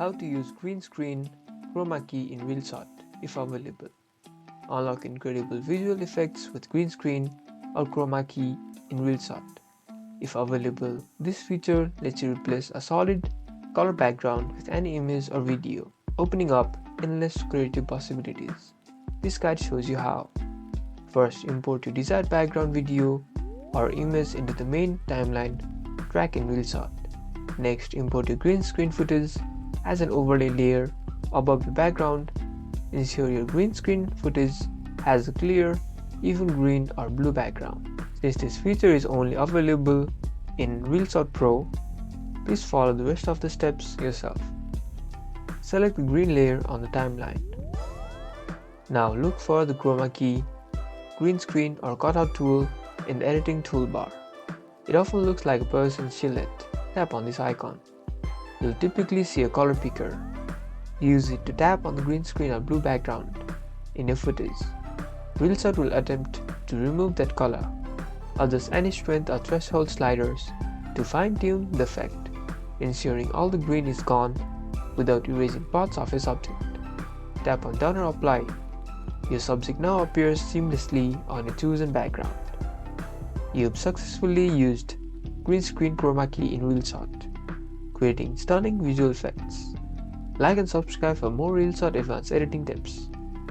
How to use green screen chroma key in Reelshot if available. Unlock incredible visual effects with green screen or chroma key in Reelshot. If available, this feature lets you replace a solid color background with any image or video, opening up endless creative possibilities. This guide shows you how. First, import your desired background video or image into the main timeline track in Reelshot. Next, import your green screen footage as an overlay layer above the background. Ensure your green screen footage has a clear, even green or blue background. Since this feature is only available in Reelshot Pro, please follow the rest of the steps yourself. Select the green layer on the timeline. Now look for the chroma key, green screen or cutout tool in the editing toolbar. It often looks like a person's silhouette. Tap on this icon. You'll typically see a color picker. Use it to tap on the green screen or blue background in your footage. Reelshot will attempt to remove that color. Adjust any strength or threshold sliders to fine-tune the effect, ensuring all the green is gone without erasing parts of your subject. Tap on Done or Apply. Your subject now appears seamlessly on your chosen background. You've successfully used green screen chroma key in Reelshot, creating stunning visual effects. Like and subscribe for more Reelshot advanced editing tips.